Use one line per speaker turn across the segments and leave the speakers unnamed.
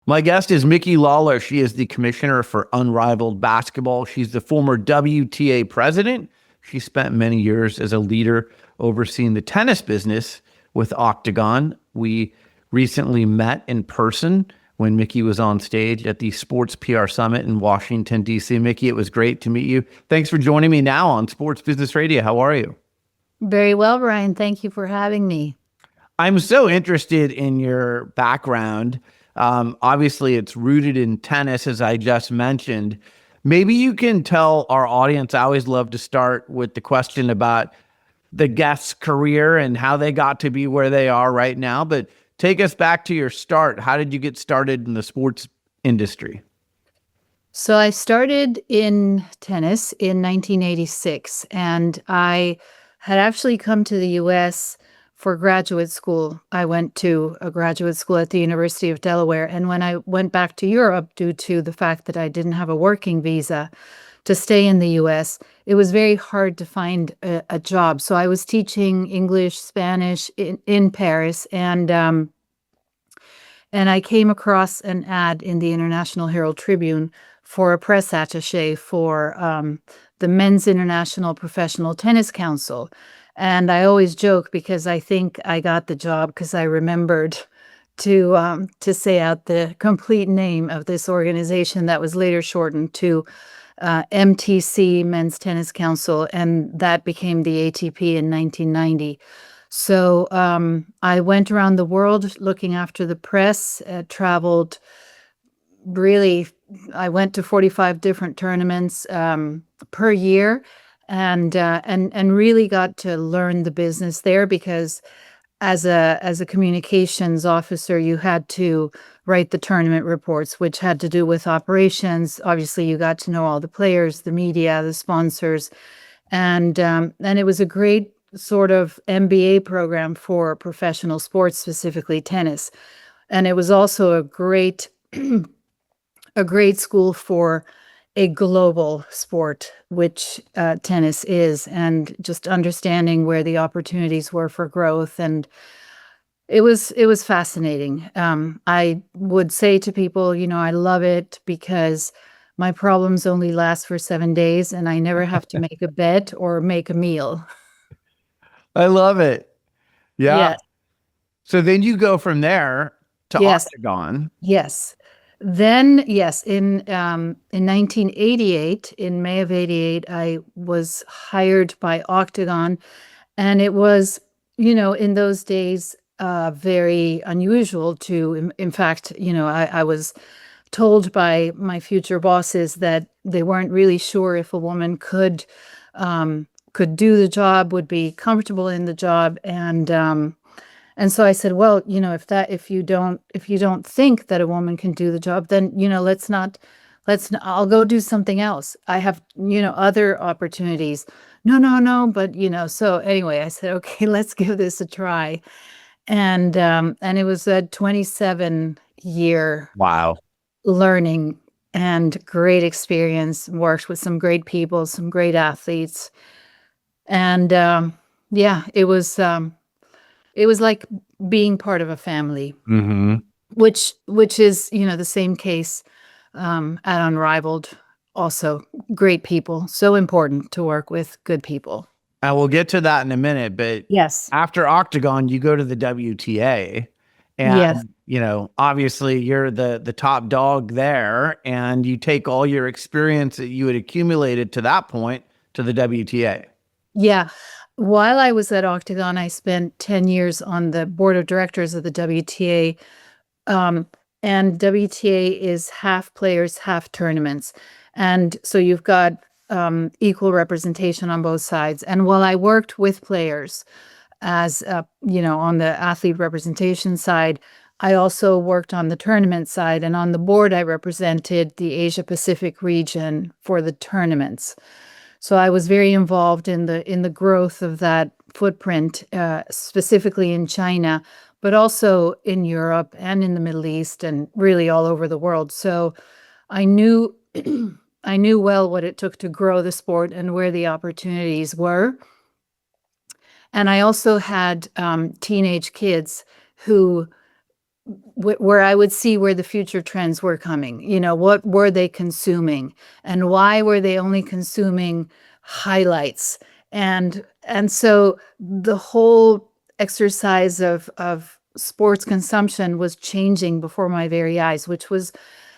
My guest is Micky Lawler. She is the commissioner for Unrivaled Basketball. She's the former WTA president. She spent many years as a leader overseeing the tennis business with Octagon. We recently met in person when Micky was on stage at the Sports PR Summit in Washington, D.C. Micky, it was great to meet you. Thanks for joining me now on Sports Business Radio. How are you?
Very well, Bryan. Thank you for having me.
I'm so interested in your background. Obviously, it's rooted in tennis, as I just mentioned. Maybe you can tell our audience. I always love to start with the question about the guest's career and how they got to be where they are right now. But take us back to your start. How did you get started in the sports industry?
So I started in tennis in 1986, and I had actually come to the U.S. for graduate school. I went to a graduate school at the University of Delaware, and when I went back to Europe, due to the fact that I didn't have a working visa to stay in the U.S., it was very hard to find a job. So I was teaching English, Spanish in Paris, and I came across an ad in the International Herald Tribune for a press attaché for the Men's International Professional Tennis Council. And I always joke because I think I got the job because I remembered to say out the complete name of this organization that was later shortened to MTC, Men's Tennis Council, and that became the ATP in 1990. So I went around the world looking after the press, traveled really, I went to 45 different tournaments per year, and really got to learn the business there, because as a communications officer, you had to write the tournament reports, which had to do with operations. Obviously, you got to know all the players, the media, the sponsors, and it was a great sort of MBA program for professional sports, specifically tennis. And it was also a great school for a global sport, which tennis is, and just understanding where the opportunities were for growth. And it was fascinating. I would say to people, I love it because my problems only last for 7 days, and I never have to make a bet or make a meal.
I love it. Yeah.
Yes,
So then you go from there to
yes,
Octagon.
yes. Then, yes, in 1988, in May of 88, I was hired by Octagon, and it was, in those days, very unusual to, in fact, I was told by my future bosses that they weren't really sure if a woman could do the job, would be comfortable in the job, and so I said, well, if you don't think that a woman can do the job, then, I'll go do something else. I have, other opportunities. No. But, so anyway, I said, okay, let's give this a try. And it was a 27-year
Wow.
learning and great experience, worked with some great people, some great athletes. And yeah, it was like being part of a family,
Mm-hmm.
which is, the same case at Unrivaled. Also, great people. So important to work with good people.
And we'll get to that in a minute, but
Yes.
after Octagon, you go to the WTA,
Yes.
and obviously you're the top dog there, and you take all your experience that you had accumulated to that point to the WTA.
Yeah. While I was at Octagon, I spent 10 years on the board of directors of the WTA. And WTA is half players, half tournaments. And so you've got equal representation on both sides. And while I worked with players as, on the athlete representation side, I also worked on the tournament side. And on the board, I represented the Asia Pacific region for the tournaments. So I was very involved in the growth of that footprint, specifically in China, but also in Europe and in the Middle East, and really all over the world. So I knew I knew well what it took to grow the sport and where the opportunities were. And I also had teenage kids who where I would see where the future trends were coming. What were they consuming, and why were they only consuming highlights? And so the whole exercise of sports consumption was changing before my very eyes, which was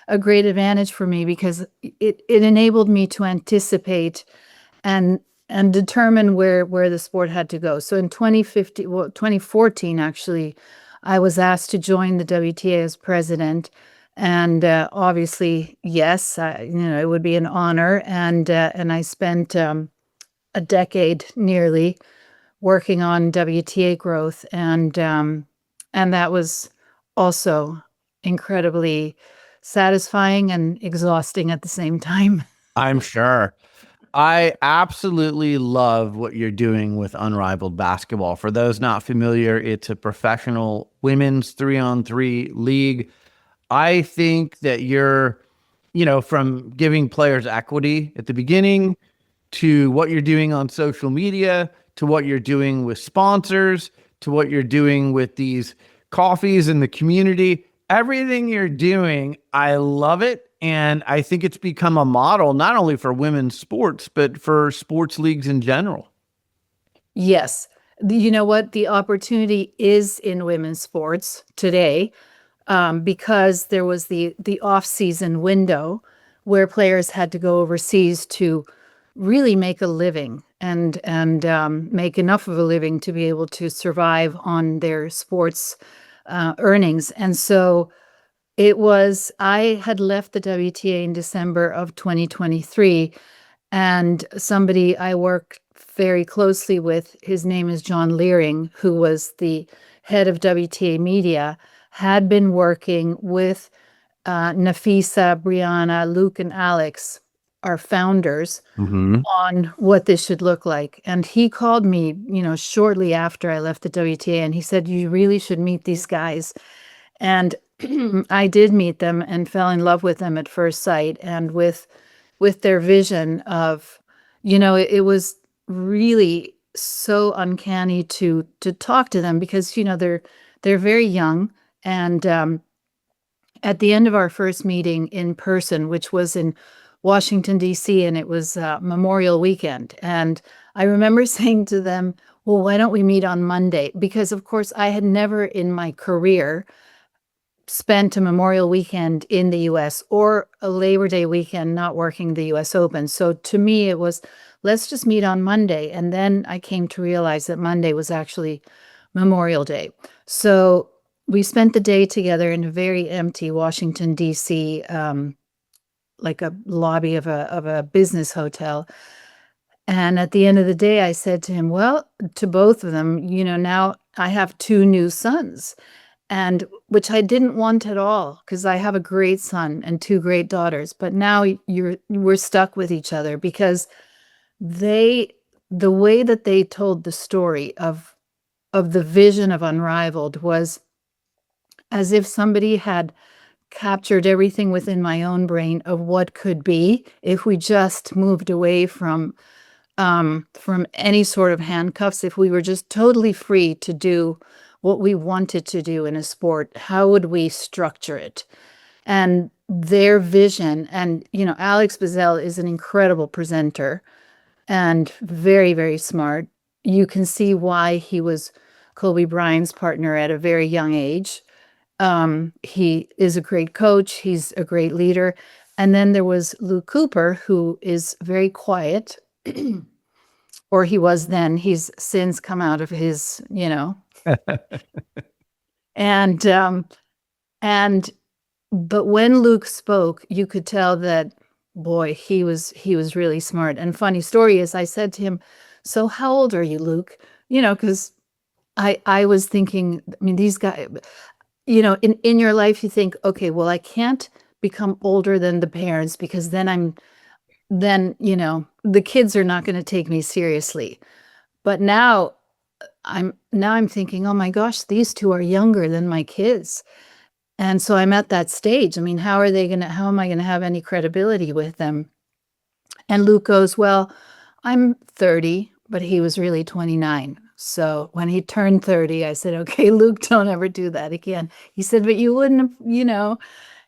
a great advantage for me because it enabled me to anticipate and determine where the sport had to go. So in 2015, 2014 actually, I was asked to join the WTA as president, and obviously, yes, it would be an honor. And I spent a decade nearly working on WTA growth, and that was also incredibly satisfying and exhausting at the same time.
I'm sure. I absolutely love what you're doing with Unrivaled Basketball. For those not familiar, it's a professional women's 3-on-3 league. I think that you're, from giving players equity at the beginning to what you're doing on social media, to what you're doing with sponsors, to what you're doing with these coffees in the community. Everything you're doing, I love it. And I think it's become a model, not only for women's sports, but for sports leagues in general.
Yes. You know what? The opportunity is in women's sports today, because there was the off-season window where players had to go overseas to really make a living and make enough of a living to be able to survive on their sports earnings. And so I had left the WTA in December of 2023, and somebody I work very closely with, his name is John Leering, who was the head of WTA media, had been working with Nafisa, Brianna, Luke, and Alex, our founders,
Mm-hmm.
on what this should look like. And he called me, shortly after I left the WTA, and he said, "You really should meet these guys." And I did meet them and fell in love with them at first sight, and with their vision of, it was really so uncanny to talk to them because, they're very young. And at the end of our first meeting in person, which was in Washington, D.C., and it was Memorial Weekend. And I remember saying to them, "Well, why don't we meet on Monday?" Because, of course, I had never in my career spent a Memorial Weekend in the US or a Labor Day weekend not working the US Open. So to me, it was, let's just meet on Monday. And then I came to realize that Monday was actually Memorial Day. So we spent the day together in a very empty Washington, D.C., like a lobby of a business hotel. And at the end of the day, I said to him, well, to both of them, now I have two new sons, and which I didn't want at all because I have a great son and two great daughters. But now we're stuck with each other because the way that they told the story of the vision of Unrivaled was as if somebody had captured everything within my own brain of what could be if we just moved away from any sort of handcuffs. If we were just totally free to do what we wanted to do in a sport, how would we structure it? And their vision, and Alex Bazell is an incredible presenter and very, very smart. You can see why he was Kobe Bryant's partner at a very young age. He is a great coach. He's a great leader. And then there was Luke Cooper, who is very quiet, or he was then. He's since come out of his, and but when Luke spoke, you could tell that, boy, he was really smart. And funny story is, I said to him, "So how old are you, Luke?" Because I was thinking, I mean, these guys, in your life, you think, okay, well, I can't become older than the parents because then the kids are not going to take me seriously. But now I'm thinking, oh my gosh, these two are younger than my kids. And so I'm at that stage. I mean, how am I going to have any credibility with them? And Luke goes, well, I'm 30, but he was really 29. So when he turned 30, I said, okay, Luke, don't ever do that again. He said, but you wouldn't have,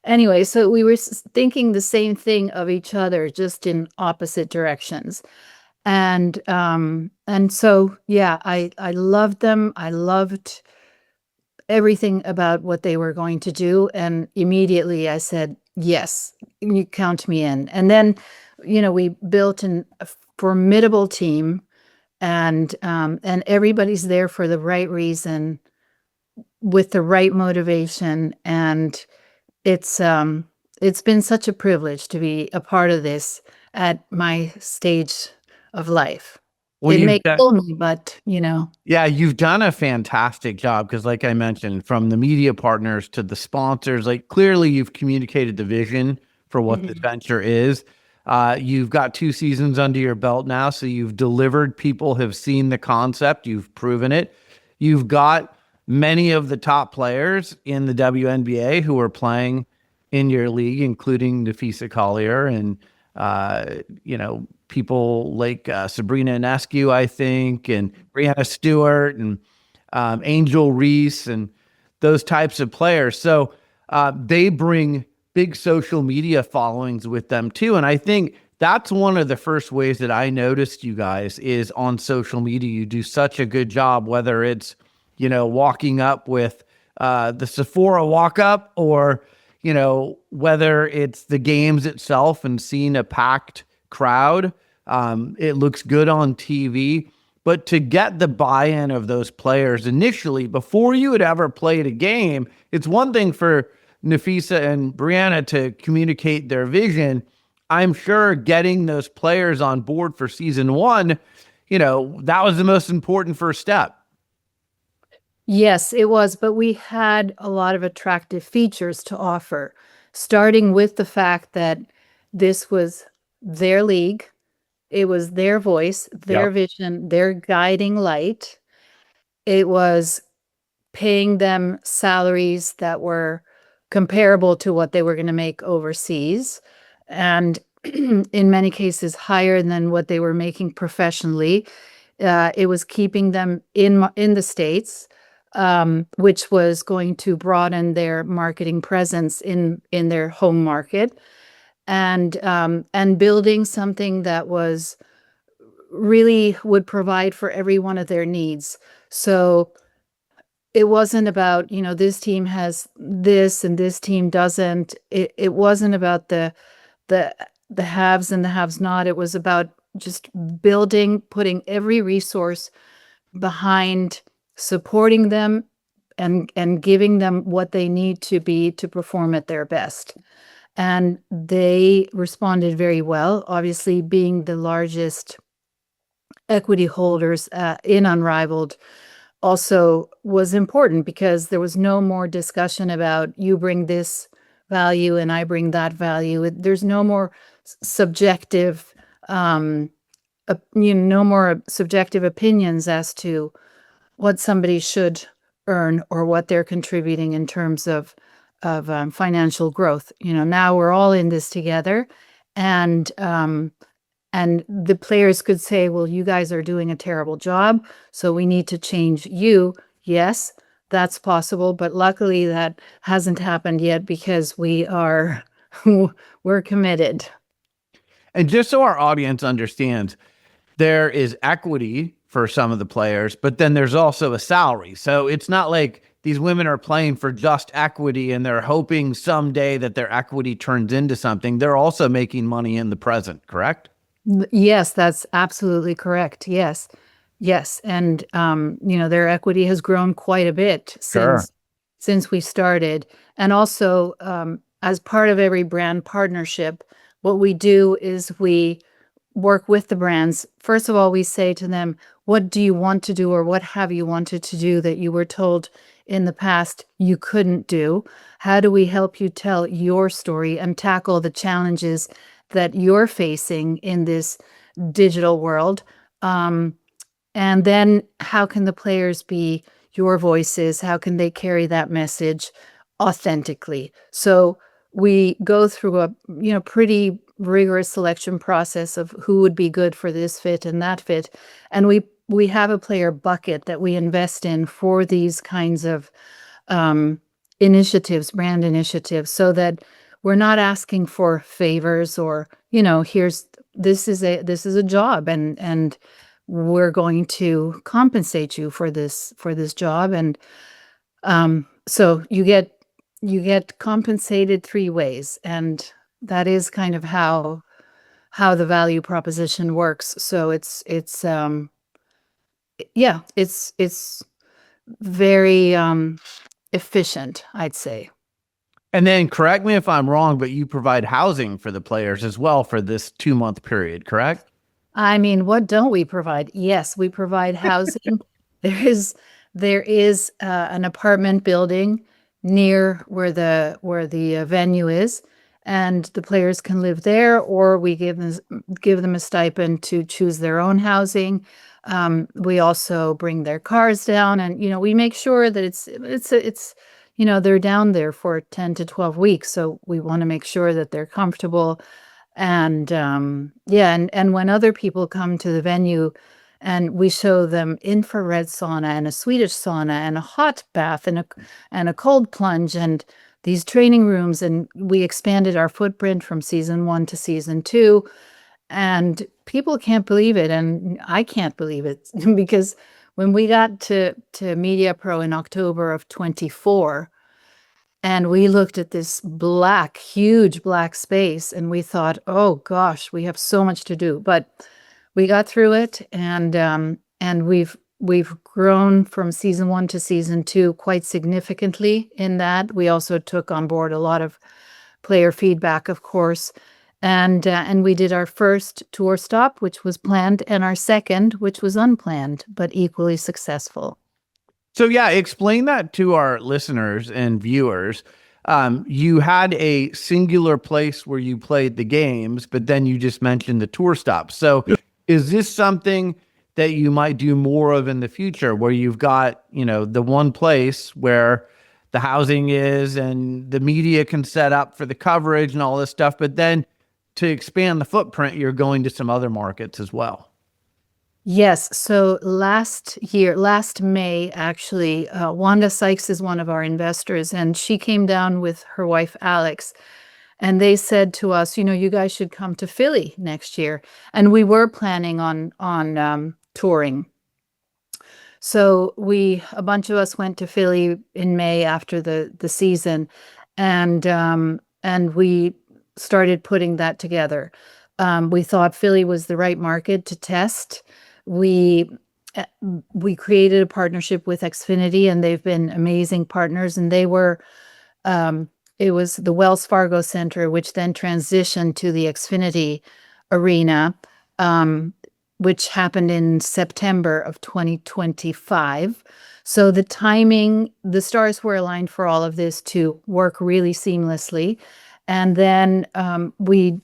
Anyway, so we were thinking the same thing of each other, just in opposite directions. And so yeah, I loved them. I loved everything about what they were going to do. And immediately I said, yes, you count me in. And then, we built a formidable team, and everybody's there for the right reason with the right motivation. And it's been such a privilege to be a part of this at my stage of life.
Well,
It may
you've done,
kill me, but
yeah, you've done a fantastic job because, like I mentioned, from the media partners to the sponsors, like clearly you've communicated the vision for what the
Mhm.
venture is. You've got 2 seasons under your belt now, so you've delivered. People have seen the concept, you've proven it. You've got many of the top players in the WNBA who are playing in your league, including Nafisa Collier and people like Sabrina Ionescu, I think, and Brianna Stewart and Angel Reese and those types of players. So they bring big social media followings with them too. And I think that's one of the first ways that I noticed you guys is on social media. You do such a good job, whether it's, walking up with the Sephora walk up or, whether it's the games itself and seeing a packed crowd. It looks good on TV. But to get the buy-in of those players initially, before you had ever played a game, it's one thing for Nafisa and Brianna to communicate their vision. I'm sure getting those players on board for season one, that was the most important first step.
Yes, it was, but we had a lot of attractive features to offer, starting with the fact that this was their league, it was their voice, their
Yep.
vision, their guiding light. It was paying them salaries that were comparable to what they were going to make overseas, and in many cases higher than what they were making professionally. It was keeping them in the States, which was going to broaden their marketing presence in their home market, and building something that was really would provide for every one of their needs. So it wasn't about, this team has this and this team doesn't. It wasn't about the the haves and the haves not. It was about just building, putting every resource behind supporting them and giving them what they need to be to perform at their best. And they responded very well, obviously being the largest equity holders in Unrivaled also was important because there was no more discussion about you bring this value and I bring that value. There's no more subjective, no more subjective opinions as to what somebody should earn or what they're contributing in terms of financial growth. Now we're all in this together, and and the players could say, well, you guys are doing a terrible job, so we need to change you. Yes, that's possible, but luckily that hasn't happened yet because we're committed.
And just so our audience understands, there is equity for some of the players, but then there's also a salary. So it's not like these women are playing for just equity and they're hoping someday that their equity turns into something. They're also making money in the present, correct?
Yes, that's absolutely correct. Yes. Yes. And their equity has grown quite a bit
Sure.
since we started. And also, as part of every brand partnership, what we do is we work with the brands. First of all, we say to them, what do you want to do or what have you wanted to do that you were told in the past you couldn't do? How do we help you tell your story and tackle the challenges that you're facing in this digital world? And then how can the players be your voices? How can they carry that message authentically? So we go through a pretty rigorous selection process of who would be good for this fit and that fit, and we we have a player bucket that we invest in for these kinds of initiatives, brand initiatives, so that we're not asking for favors or, this is a job, and we're going to compensate you for this job. And so you get compensated three ways, and that is kind of how the value proposition works. So it's very efficient, I'd say.
And then correct me if I'm wrong, but you provide housing for the players as well for this 2 month period, correct?
I mean, what don't we provide? Yes, we provide housing. There is an apartment building near where the venue is, and the players can live there, or we give them a stipend to choose their own housing. We also bring their cars down, and we make sure that it's they're down there for 10 to 12 weeks, so we want to make sure that they're comfortable. And yeah, and when other people come to the venue and we show them infrared sauna and a Swedish sauna and a hot bath and a cold plunge and these training rooms, and we expanded our footprint from season 1 to season 2, and people can't believe it, and I can't believe it because when we got to Media Pro in October of 24, and we looked at this huge black space, and we thought, oh gosh, we have so much to do. But we got through it, and we've grown from season 1 to season 2 quite significantly in that. We also took on board a lot of player feedback, of course. And we did our first tour stop, which was planned, and our second, which was unplanned, but equally successful.
So yeah, explain that to our listeners and viewers. You had a singular place where you played the games, but then you just mentioned the tour stops. So is this something that you might do more of in the future, where you've got, the one place where the housing is and the media can set up for the coverage and all this stuff, but then to expand the footprint, you're going to some other markets as well?
Yes. So last May, actually, Wanda Sykes is one of our investors, and she came down with her wife, Alex, and they said to us, you guys should come to Philly next year. And we were planning on touring. So a bunch of us went to Philly in May after the season, and we started putting that together. We thought Philly was the right market to test. We created a partnership with Xfinity, and they've been amazing partners. And it was the Wells Fargo Center, which then transitioned to the Xfinity Arena, which happened in September of 2025. So the stars were aligned for all of this to work really seamlessly. And then we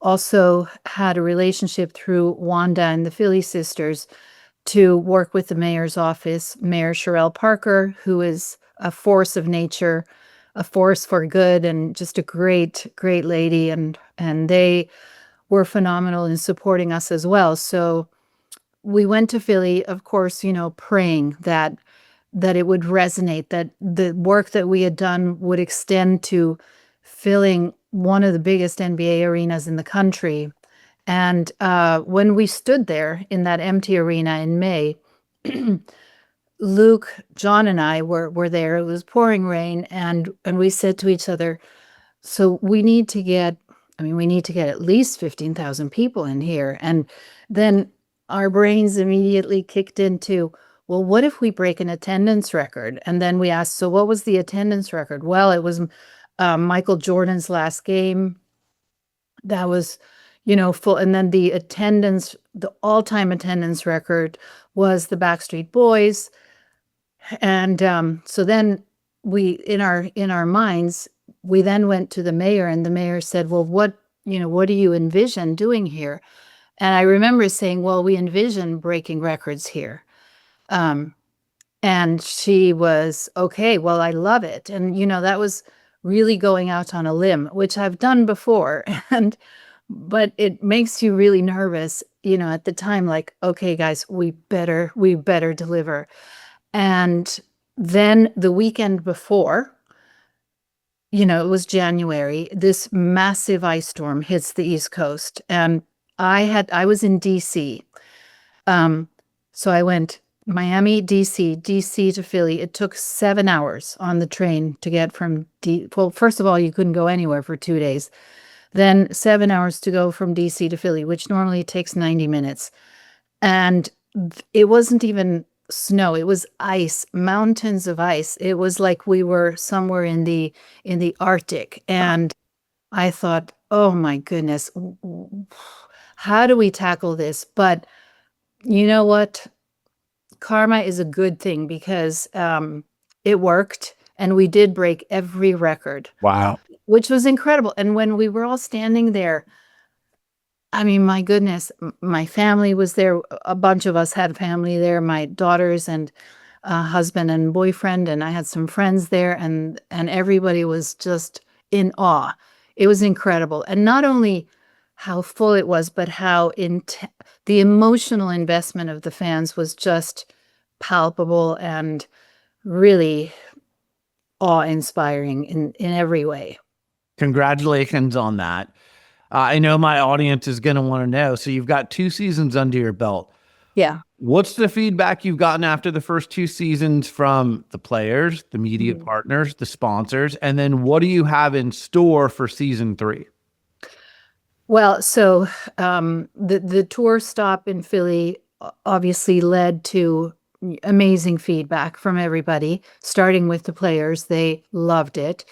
also had a relationship through Wanda and the Philly sisters to work with the mayor's office, Mayor Sherelle Parker, who is a force of nature, a force for good, and just a great, great lady. And they were phenomenal in supporting us as well. So we went to Philly, of course, praying that it would resonate, that the work that we had done would extend to filling one of the biggest NBA arenas in the country. And when we stood there in that empty arena in May, Luke, John, and I were there. It was pouring rain, and we said to each other, so we need to get at least 15,000 people in here. And then our brains immediately kicked into, well, what if we break an attendance record? And then we asked, so what was the attendance record? Well, it was Michael Jordan's last game. That was, full. And then the all-time attendance record was the Backstreet Boys. And so then in our minds, we then went to the mayor, and the mayor said, well, what do you envision doing here? And I remember saying, well, we envision breaking records here. And she was, okay, well, I love it. And, that was really going out on a limb, which I've done before. but it makes you really nervous, at the time, like, okay, guys, we better deliver. And then the weekend before, it was January, this massive ice storm hits the East Coast. And I was in DC. Um, so I went Miami, DC to Philly. It took 7 hours on the train to get from well, first of all, you couldn't go anywhere for 2 days. Then 7 hours to go from DC to Philly, which normally takes 90 minutes. And it wasn't even snow, it was ice, mountains of ice. It was like we were somewhere in the Arctic. And I thought, oh my goodness, how do we tackle this? But you know what? Karma is a good thing because it worked and we did break every record,
Wow.
which was incredible. And when we were all standing there, I mean, my goodness, my family was there. A bunch of us had family there, my daughters and husband and boyfriend, and I had some friends there, and everybody was just in awe. It was incredible. And not only how full it was, but how the emotional investment of the fans was just palpable and really awe-inspiring in every way.
Congratulations on that. I know my audience is going to want to know. So you've got 2 seasons under your belt.
Yeah.
What's the feedback you've gotten after the first 2 seasons from the players, the media partners, the sponsors? And then what do you have in store for season 3?
Well, so the tour stop in Philly obviously led to amazing feedback from everybody, starting with the players. They loved it.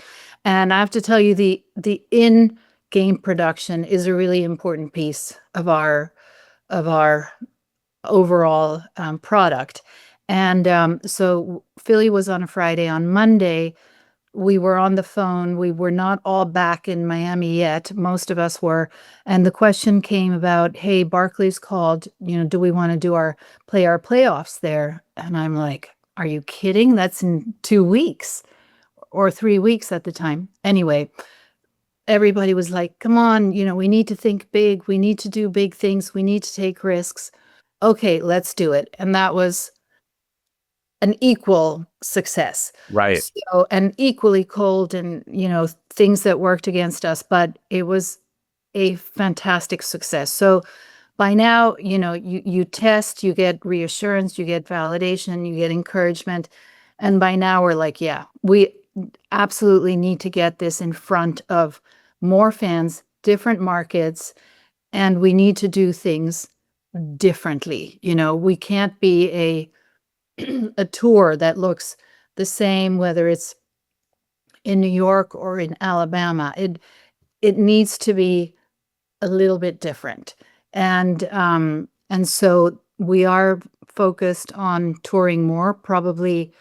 And I have to tell you, the in-game production is a really important piece of our overall product. And so Philly was on a Friday. On Monday, we were on the phone. We were not all back in Miami yet. Most of us were. And the question came about, hey, Barclays called, do we want to play our playoffs there? And I'm like, are you kidding? That's in 2 weeks or 3 weeks at the time. Anyway, everybody was like, come on, we need to think big. We need to do big things. We need to take risks. Okay, let's do it. And that was an equal success.
Right.
So, and equally cold and, things that worked against us, but it was a fantastic success. So by now, you test, you get reassurance, you get validation, you get encouragement. And by now we're like, yeah, we absolutely need to get this in front of more fans, different markets, and we need to do things differently. We can't be a tour that looks the same, whether it's in New York or in Alabama. It needs to be a little bit different. And so we are focused on touring more, probably,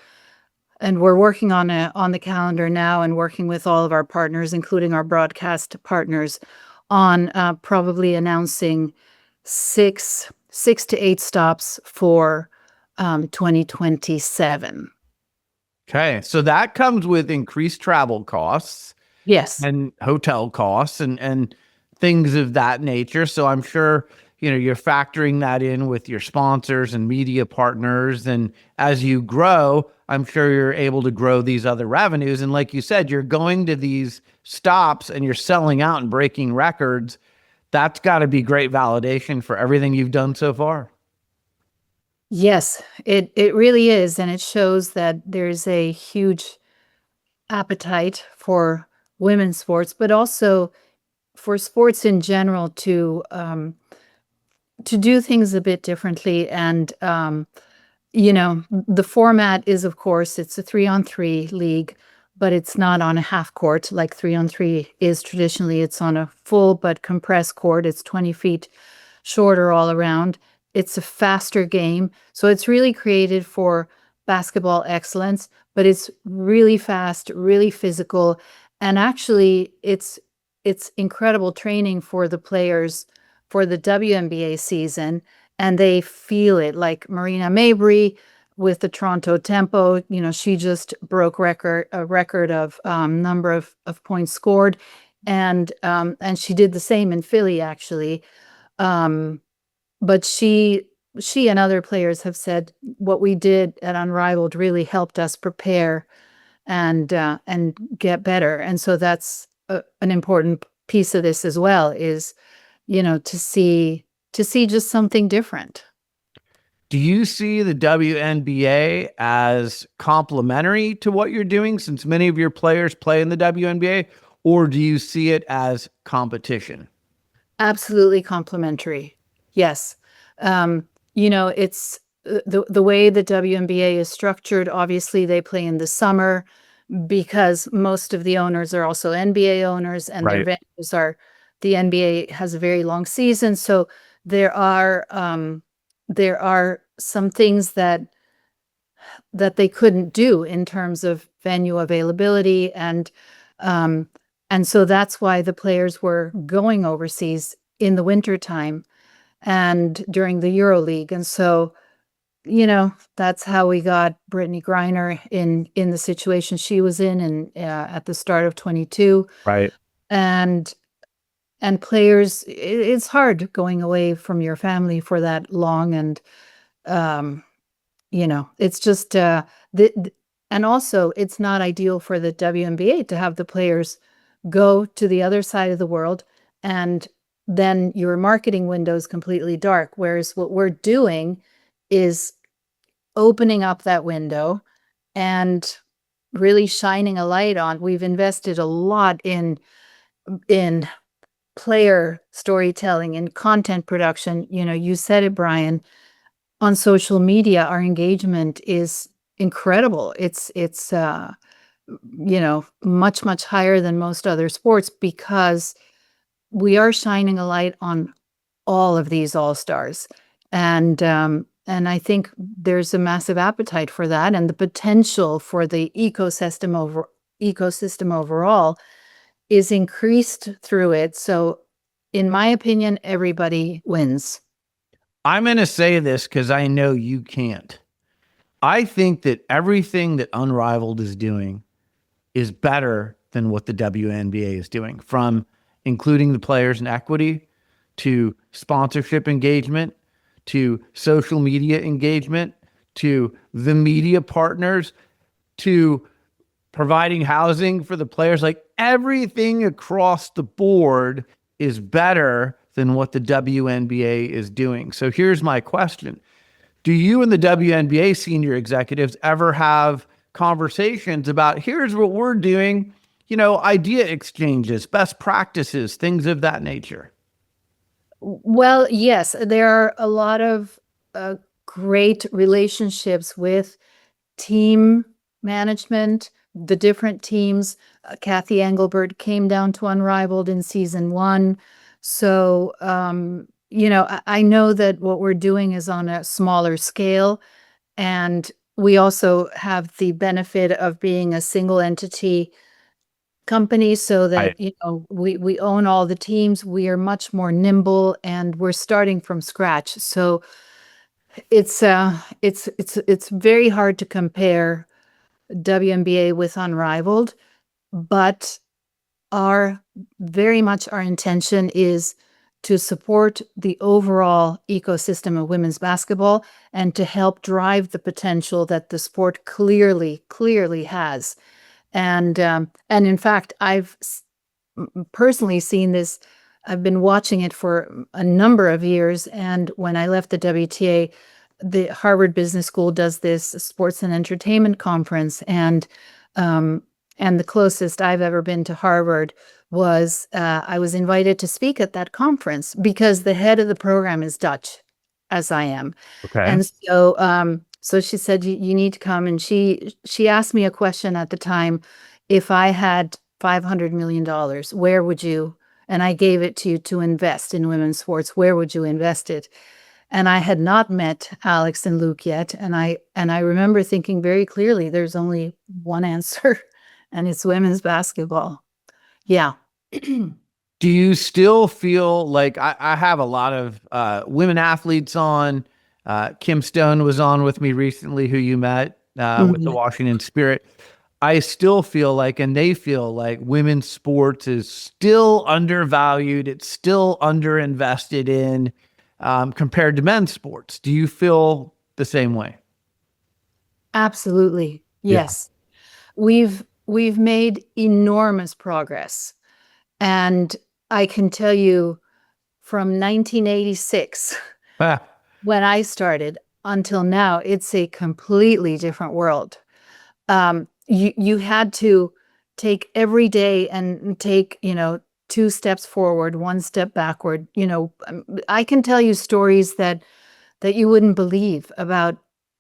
and we're working on the calendar now and working with all of our partners, including our broadcast partners, on probably announcing six to 8 stops for 2027.
Okay. So that comes with increased travel costs
Yes.
and hotel costs and things of that nature. So I'm sure, you're factoring that in with your sponsors and media partners. And as you grow, I'm sure you're able to grow these other revenues. And like you said, you're going to these stops and you're selling out and breaking records. That's got to be great validation for everything you've done so far.
Yes, it really is. And it shows that there's a huge appetite for women's sports, but also for sports in general to do things a bit differently. And the format is, of course, it's a 3-on-3 league, but it's not on a half court like 3-on-3 is traditionally. It's on a full but compressed court. It's 20 feet shorter all around. It's a faster game. So it's really created for basketball excellence, but it's really fast, really physical. And actually, it's incredible training for the players for the WNBA season, and they feel it. Like Marina Mabry with the Toronto Tempo, she just broke a record of number of points scored. and she did the same in Philly, actually. But she and other players have said what we did at Unrivaled really helped us prepare and get better. And so that's an important piece of this as well, is, to see just something different.
Do you see the WNBA as complementary to what you're doing, since many of your players play in the WNBA, or do you see it as competition?
Absolutely complementary. Yes. It's the way the WNBA is structured. Obviously, they play in the summer because most of the owners are also NBA owners, and their
Right.
venues are, the NBA has a very long season. So there are some things that they couldn't do in terms of venue availability, and so that's why the players were going overseas in the wintertime and during the EuroLeague. And so, that's how we got Brittany Griner in the situation she was in, and at the start of 22.
Right.
And players, it's hard going away from your family for that long, and um it's just and also it's not ideal for the WNBA to have the players go to the other side of the world, and then your marketing window is completely dark. Whereas what we're doing is opening up that window and really shining a light on. We've invested a lot in player storytelling and content production. You said it, Bryan. On social media, our engagement is incredible. It's much, much higher than most other sports, because we are shining a light on all of these all-stars. And I think there's a massive appetite for that, and the potential for the ecosystem overall is increased through it. So in my opinion, everybody wins.
I'm going to say this because I know you can't. I think that everything that Unrivaled is doing is better than what the WNBA is doing, from including the players in equity to sponsorship engagement to social media engagement to the media partners to providing housing for the players. Like, everything across the board is better than what the WNBA is doing. So here's my question. Do you and the WNBA senior executives ever have conversations about, here's what we're doing, idea exchanges, best practices, things of that nature?
Well, yes, there are a lot of great relationships with team management, the different teams. Kathy Engelbert came down to Unrivaled in season 1. So, I know that what we're doing is on a smaller scale, and we also have the benefit of being a single entity company, so that,
Right.
we own all the teams. We are much more nimble, and we're starting from scratch. So it's very hard to compare WNBA with Unrivaled, but our very much our intention is to support the overall ecosystem of women's basketball and to help drive the potential that the sport clearly has. And in fact, I've personally seen this. I've been watching it for a number of years, and when I left the WTA, the Harvard Business School does this sports and entertainment conference, and the closest I've ever been to Harvard was I was invited to speak at that conference because the head of the program is Dutch, as I am.
Okay.
And so she said, you need to come. And she asked me a question at the time: if I had $500 million, where would you, and I gave it to you to invest in women's sports, where would you invest it? And I had not met Alex and Luke yet. And I remember thinking very clearly, there's only one answer, and it's women's basketball. Yeah.
Do you still feel like, I have a lot of women athletes on? Kim Stone was on with me recently, who you met with the
Mhm.
Washington Spirit. I still feel like, and they feel like, women's sports is still undervalued. It's still underinvested in, compared to men's sports. Do you feel the same way?
Absolutely.
Yeah.
Yes. We've made enormous progress. And I can tell you from 1986
Ah,
when I started until now, it's a completely different world. You had to take every day and take, two steps forward, one step backward. I can tell you stories that you wouldn't believe about,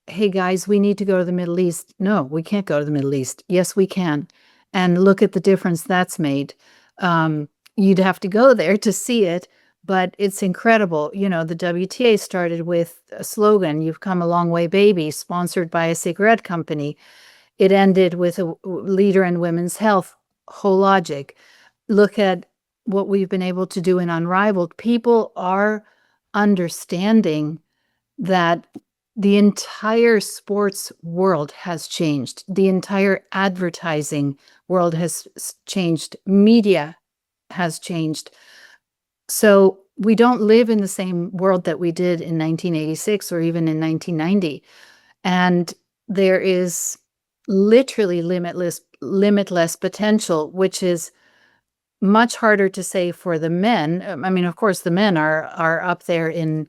hey guys, we need to go to the Middle East. No, we can't go to the Middle East. Yes, we can. And look at the difference that's made. You'd have to go there to see it, but it's incredible. The WTA started with a slogan, "You've come a long way, baby," sponsored by a cigarette company. It ended with a leader in women's health, whole logic. Look at what we've been able to do in Unrivaled. People are understanding that the entire sports world has changed. The entire advertising world has changed. Media has changed. So we don't live in the same world that we did in 1986 or even in 1990. And there is literally limitless potential, which is much harder to say for the men. I mean, of course, the men are up there in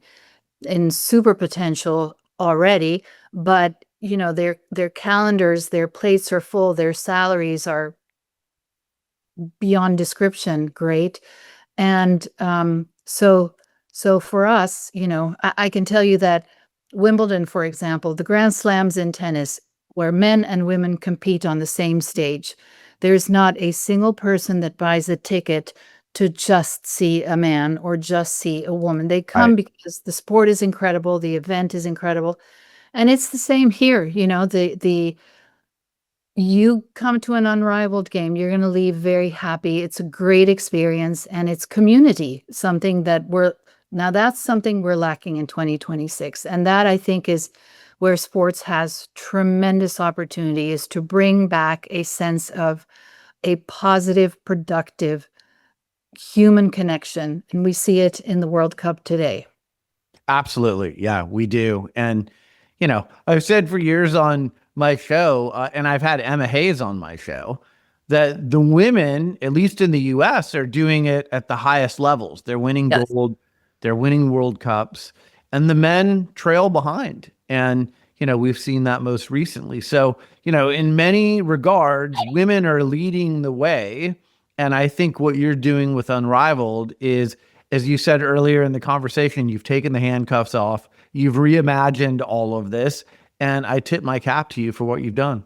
super potential already, but their calendars, their plates are full, their salaries are beyond description great. And so for us, I can tell you that Wimbledon, for example, the Grand Slams in tennis, where men and women compete on the same stage, there's not a single person that buys a ticket to just see a man or just see a woman. They come
right.
because the sport is incredible, the event is incredible. And it's the same here, the you come to an Unrivaled game, you're going to leave very happy. It's a great experience and it's community, something that that's something we're lacking in 2026. And that I think is where sports has tremendous opportunity, is to bring back a sense of a positive, productive human connection. And we see it in the World Cup today.
Absolutely. Yeah, we do. And, I've said for years on my show, and I've had Emma Hayes on my show, that the women, at least in the US, are doing it at the highest levels. They're winning
Yes.
gold, they're winning World Cups, and the men trail behind. And, we've seen that most recently. So, in many regards, women are leading the way. And I think what you're doing with Unrivaled is, as you said earlier in the conversation, you've taken the handcuffs off, you've reimagined all of this, and I tip my cap to you for what you've done.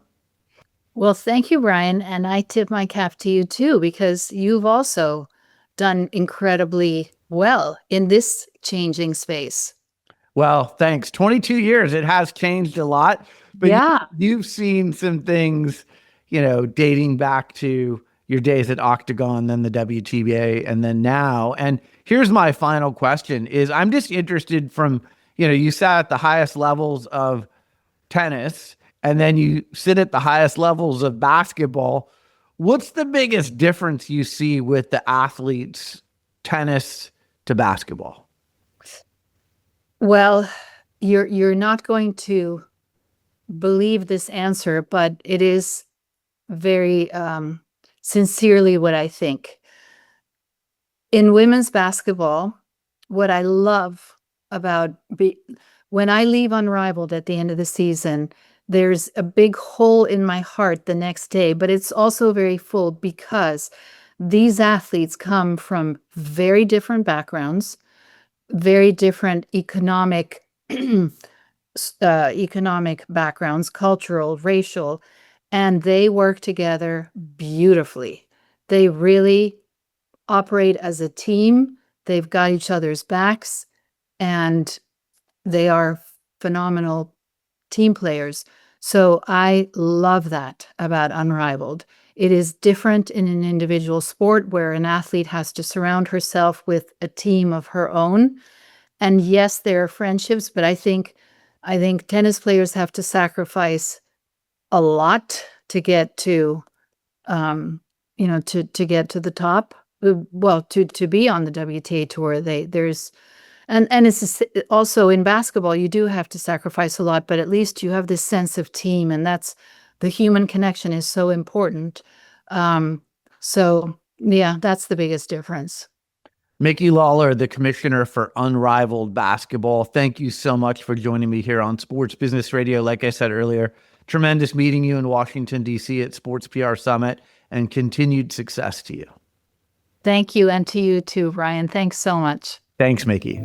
Well, thank you, Bryan. And I tip my cap to you too, because you've also done incredibly well in this changing space.
Well, thanks. 22 years, it has changed a lot, but
Yeah.
you've seen some things, dating back to your days at Octagon, then the WTBA, and then now. And here's my final question is I'm just interested from, you sat at the highest levels of tennis and then you sit at the highest levels of basketball. What's the biggest difference you see with the athletes, tennis to basketball?
Well, you're not going to believe this answer, but it is very sincerely what I think. In women's basketball, what I love about when I leave Unrivaled at the end of the season, there's a big hole in my heart the next day, but it's also very full because these athletes come from very different backgrounds, very different economic backgrounds, cultural, racial, and they work together beautifully. They really operate as a team. They've got each other's backs, and they are phenomenal team players. So I love that about Unrivaled. It is different in an individual sport where an athlete has to surround herself with a team of her own. And yes, there are friendships, but I think tennis players have to sacrifice a lot to get to, to get to the top. Well, to be on the WTA tour, and it's also in basketball, you do have to sacrifice a lot, but at least you have this sense of team, and the human connection is so important. So yeah, that's the biggest difference.
Micky Lawler, the commissioner for Unrivaled Basketball. Thank you so much for joining me here on Sports Business Radio. Like I said earlier, tremendous meeting you in Washington, D.C. at Sports PR Summit, and continued success to you.
Thank you, and to you too, Bryan. Thanks so much.
Thanks, Micky.